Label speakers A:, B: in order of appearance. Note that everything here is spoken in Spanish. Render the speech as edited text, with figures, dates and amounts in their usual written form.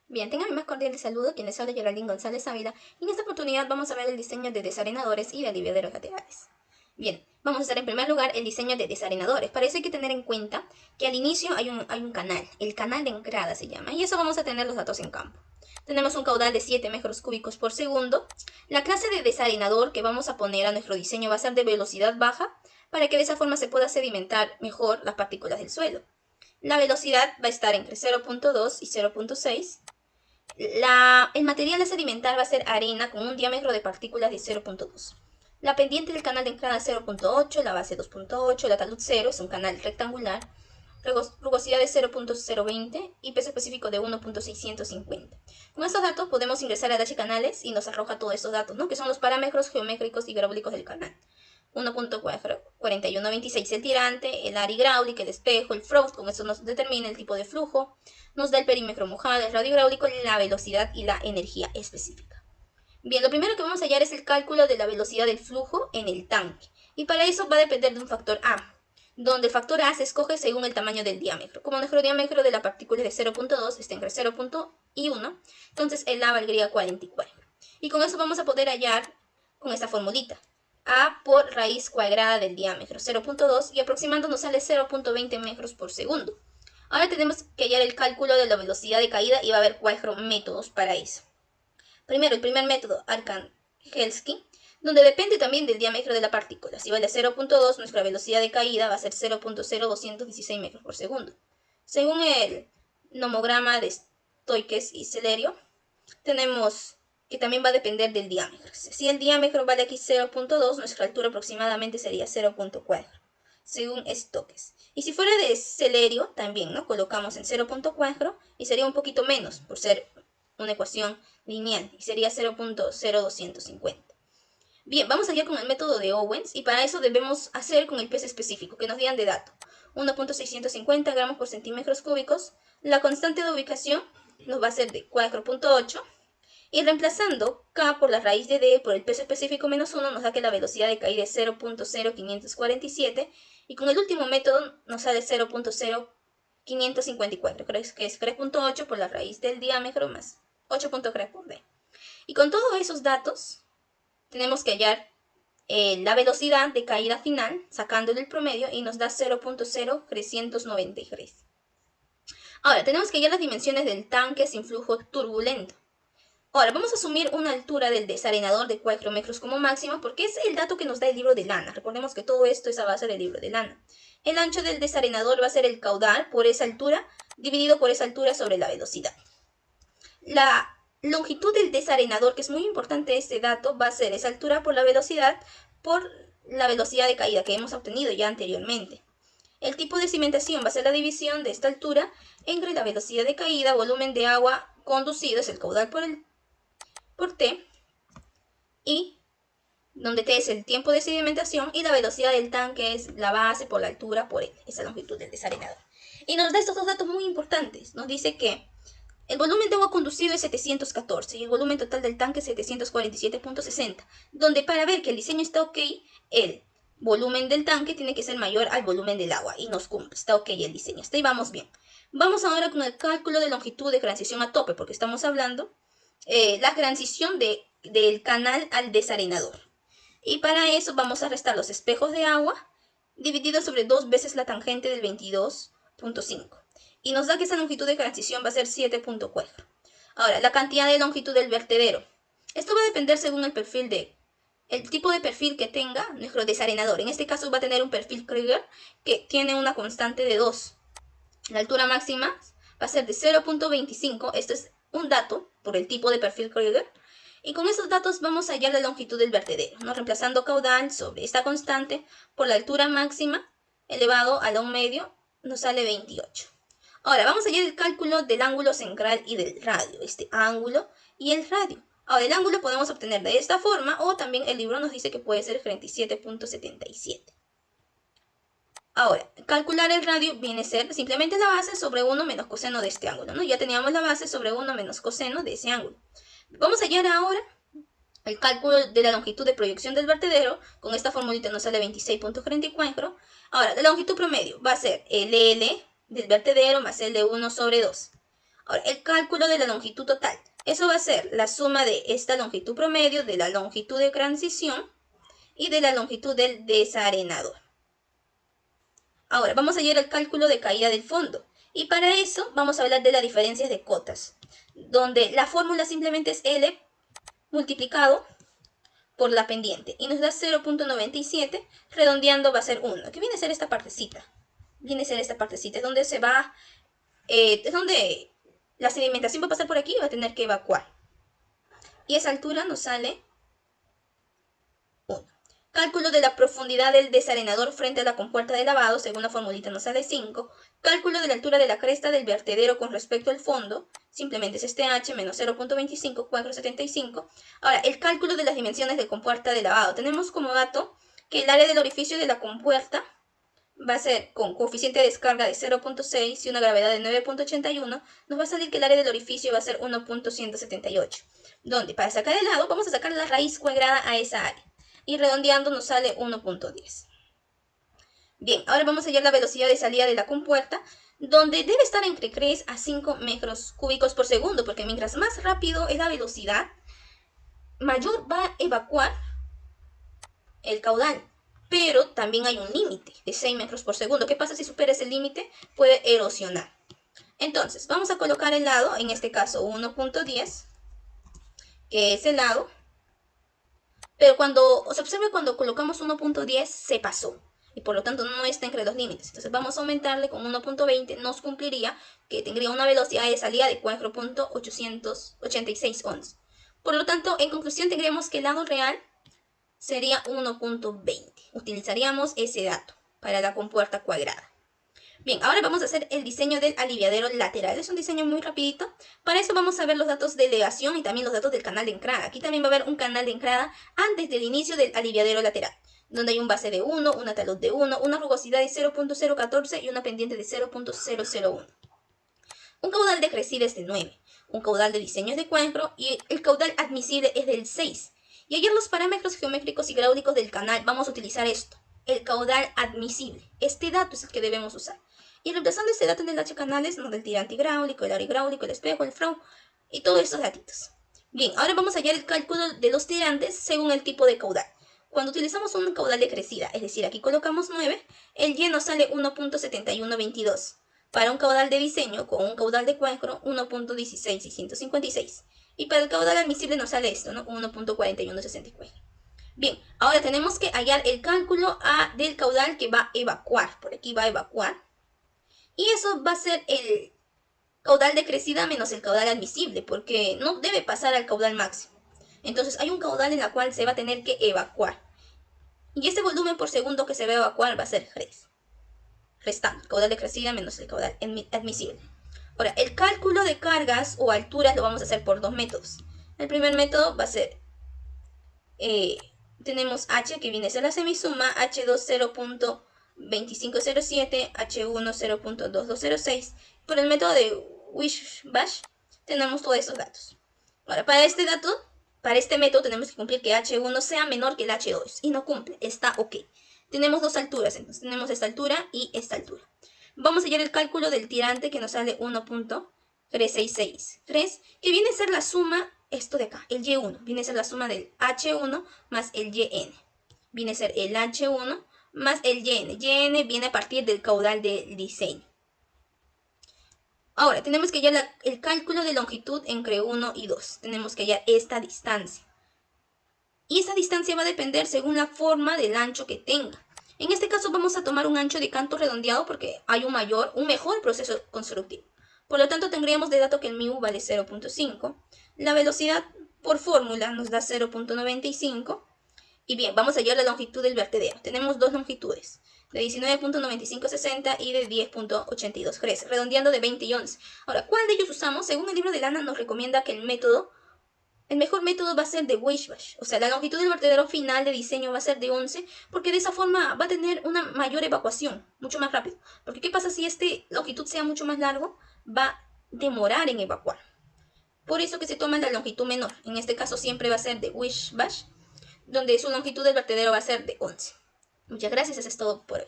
A: Bien, tengan mi más cordial saludo, quien les habla Geraldine González Ávila, y en esta oportunidad vamos a ver el diseño de desarenadores y de aliviaderos laterales. Bien, vamos a hacer en primer lugar el diseño de desarenadores. Para eso hay que tener en cuenta que al inicio hay un canal, el canal de entrada se llama, y eso vamos a tener los datos en campo. Tenemos un caudal de 7 metros cúbicos por segundo. La clase de desarenador que vamos a poner a nuestro diseño va a ser de velocidad baja, para que de esa forma se pueda sedimentar mejor las partículas del suelo. La velocidad va a estar entre 0.2 y 0.6. El material a sedimentar va a ser arena con un diámetro de partículas de 0.2. La pendiente del canal de entrada 0.8, la base 2.8, la talud 0, es un canal rectangular, rugosidad de 0.020 y peso específico de 1.650. Con estos datos podemos ingresar a Dash Canales y nos arroja todos estos datos, ¿no? Que son los parámetros geométricos y hidráulicos del canal. 1.4126 el tirante, el área hidráulica, el espejo, el frost, con eso nos determina el tipo de flujo, nos da el perímetro mojado, el radio hidráulico, la velocidad y la energía específica. Bien, lo primero que vamos a hallar es el cálculo de la velocidad del flujo en el tanque, y para eso va a depender de un factor A, donde el factor A se escoge según el tamaño del diámetro. Como nuestro diámetro de la partícula es de 0.2, está entre 0.1 y 1, entonces el A valdría 44. Y con eso vamos a poder hallar con esta formulita. A por raíz cuadrada del diámetro, 0.2, y aproximando nos sale 0.20 metros por segundo. Ahora tenemos que hallar el cálculo de la velocidad de caída y va a haber 4 métodos para eso. Primero, el primer método, Arkhangelski, donde depende también del diámetro de la partícula. Si vale 0.2, nuestra velocidad de caída va a ser 0.0216 metros por segundo. Según el nomograma de Stoikes y Celerio, tenemos que también va a depender del diámetro. Si el diámetro vale aquí 0.2, nuestra altura aproximadamente sería 0.4, según Stokes. Y si fuera de Celerio, también, ¿no? Colocamos en 0.4 y sería un poquito menos, por ser una ecuación lineal, y sería 0.0250. Bien, vamos allá con el método de Owens, y para eso debemos hacer con el peso específico, que nos dieran de dato. 1.650 gramos por centímetros cúbicos. La constante de ubicación nos va a ser de 4.8. Y reemplazando K por la raíz de D por el peso específico menos 1 nos da que la velocidad de caída es 0.0547 y con el último método nos sale 0.0554, creo que es 3.8 por la raíz del diámetro más 8.3 por D. Y con todos esos datos tenemos que hallar la velocidad de caída final sacándole el promedio y nos da 0.0393. Ahora tenemos que hallar las dimensiones del tanque sin flujo turbulento. Ahora, vamos a asumir una altura del desarenador de 4 metros como máximo porque es el dato que nos da el libro de Lana. Recordemos que todo esto es a base del libro de Lana. El ancho del desarenador va a ser el caudal por esa altura dividido por esa altura sobre la velocidad. La longitud del desarenador, que es muy importante este dato, va a ser esa altura por la velocidad de caída que hemos obtenido ya anteriormente. El tipo de cimentación va a ser la división de esta altura entre la velocidad de caída, volumen de agua conducido, es el caudal por T, y donde T es el tiempo de sedimentación y la velocidad del tanque es la base por la altura por L, esa longitud del desarenador. Y nos da estos dos datos muy importantes. Nos dice que el volumen de agua conducido es 714 y el volumen total del tanque es 747.60, donde para ver que el diseño está ok, el volumen del tanque tiene que ser mayor al volumen del agua y nos cumple, está ok el diseño, hasta ahí vamos bien. Vamos ahora con el cálculo de longitud de transición a tope, porque estamos hablando la transición del canal al desarenador. Y para eso vamos a restar los espejos de agua dividido sobre 2 veces la tangente del 22.5. Y nos da que esa longitud de transición va a ser 7.4. Ahora, la cantidad de longitud del vertedero. Esto va a depender según el tipo de perfil que tenga nuestro desarenador. En este caso va a tener un perfil Krieger que tiene una constante de 2. La altura máxima va a ser de 0.25. Esto es un dato por el tipo de perfil Krieger. Y con esos datos vamos a hallar la longitud del vertedero, ¿no? Reemplazando caudal sobre esta constante por la altura máxima elevado a la 1 medio nos sale 28. Ahora vamos a hallar el cálculo del ángulo central y del radio, este ángulo y el radio. Ahora el ángulo podemos obtener de esta forma o también el libro nos dice que puede ser 37.77. Ahora, calcular el radio viene a ser simplemente la base sobre 1 menos coseno de este ángulo, ¿no? Ya teníamos la base sobre 1 menos coseno de ese ángulo. Vamos a hallar ahora el cálculo de la longitud de proyección del vertedero. Con esta formulita nos sale 26.34. Ahora, la longitud promedio va a ser LL del vertedero más L1 sobre 2. Ahora, el cálculo de la longitud total. Eso va a ser la suma de esta longitud promedio, de la longitud de transición y de la longitud del desarenador. Ahora, vamos a llegar al cálculo de caída del fondo. Y para eso vamos a hablar de las diferencias de cotas, donde la fórmula simplemente es L multiplicado por la pendiente. Y nos da 0.97, redondeando va a ser 1. ¿Qué viene a ser esta partecita? Viene a ser esta partecita, es donde se va, es donde la sedimentación va a pasar por aquí y va a tener que evacuar. Y esa altura nos sale 1. Cálculo de la profundidad del desarenador frente a la compuerta de lavado, según la formulita nos sale 5. Cálculo de la altura de la cresta del vertedero con respecto al fondo, simplemente es este h menos 0.25, 475. Ahora, el cálculo de las dimensiones de compuerta de lavado. Tenemos como dato que el área del orificio de la compuerta va a ser con coeficiente de descarga de 0.6 y una gravedad de 9.81, nos va a salir que el área del orificio va a ser 1.178, donde para sacar el lado vamos a sacar la raíz cuadrada a esa área, y redondeando nos sale 1.10. Bien, ahora vamos a hallar la velocidad de salida de la compuerta, donde debe estar entre 3 a 5 metros cúbicos por segundo, porque mientras más rápido es la velocidad, mayor va a evacuar el caudal. Pero también hay un límite de 6 metros por segundo. ¿Qué pasa si supera ese límite? Puede erosionar. Entonces, vamos a colocar el lado, en este caso 1.10, que es el lado. Pero cuando se observe, cuando colocamos 1.10 se pasó. Y por lo tanto no está entre los límites. Entonces vamos a aumentarle con 1.20. Nos cumpliría que tendría una velocidad de salida de 4.886 ons. Por lo tanto, en conclusión, tendríamos que el lado real sería 1.20. Utilizaríamos ese dato para la compuerta cuadrada. Bien, ahora vamos a hacer el diseño del aliviadero lateral. Es un diseño muy rapidito. Para eso vamos a ver los datos de elevación y también los datos del canal de entrada. Aquí también va a haber un canal de entrada antes del inicio del aliviadero lateral, donde hay un base de 1, una talud de 1, una rugosidad de 0.014 y una pendiente de 0.001. Un caudal de crecida es de 9. Un caudal de diseño es de 4 y el caudal admisible es del 6. Y hallar los parámetros geométricos y hidráulicos del canal, vamos a utilizar esto, el caudal admisible. Este dato es el que debemos usar. Y reemplazando este dato en el H canales, nos da el tirante hidráulico, el aro hidráulico, el espejo, el frau y todos estos datitos. Bien, ahora vamos a hallar el cálculo de los tirantes según el tipo de caudal. Cuando utilizamos un caudal de crecida, es decir, aquí colocamos 9, el Y nos sale 1.7122. Para un caudal de diseño con un caudal de cuencro, 1.16656. Y para el caudal admisible nos sale esto, ¿no? 1.4164. Bien, ahora tenemos que hallar el cálculo del caudal que va a evacuar. Por aquí va a evacuar. Y eso va a ser el caudal de crecida menos el caudal admisible, porque no debe pasar al caudal máximo. Entonces hay un caudal en el cual se va a tener que evacuar. Y este volumen por segundo que se va a evacuar va a ser restando, el caudal de crecida menos el caudal admisible. Ahora, el cálculo de cargas o alturas lo vamos a hacer por dos métodos. El primer método va a ser, tenemos H que viene a ser la semisuma, H2 0.2507, H1 0.2206. Por el método de Wishbash tenemos todos esos datos. Ahora, para este método tenemos que cumplir que H1 sea menor que el H2 y no cumple, está ok. Tenemos dos alturas, entonces tenemos esta altura y esta altura. Vamos a hallar el cálculo del tirante que nos sale 1.3663, que viene a ser la suma, esto de acá, el Y1, viene a ser la suma del H1 más el YN. Viene a ser el H1 más el YN. YN viene a partir del caudal del diseño. Ahora, tenemos que hallar el cálculo de longitud entre 1 y 2. Tenemos que hallar esta distancia. Y esa distancia va a depender según la forma del ancho que tenga. En este caso vamos a tomar un ancho de canto redondeado porque hay un mejor proceso constructivo. Por lo tanto, tendríamos de dato que el μ vale 0.5. La velocidad por fórmula nos da 0.95. Y bien, vamos a hallar la longitud del vertedero. Tenemos dos longitudes, de 19.9560 y de 10.82 Gres, redondeando de 20 y 11. Ahora, ¿cuál de ellos usamos? Según el libro de Lana nos recomienda que el mejor método va a ser de Wishbash. O sea, la longitud del vertedero final de diseño va a ser de 11, porque de esa forma va a tener una mayor evacuación, mucho más rápido. Porque ¿qué pasa si este longitud sea mucho más largo? Va a demorar en evacuar. Por eso que se toma la longitud menor. En este caso siempre va a ser de Wishbash, donde su longitud del vertedero va a ser de 11. Muchas gracias, eso es todo por hoy.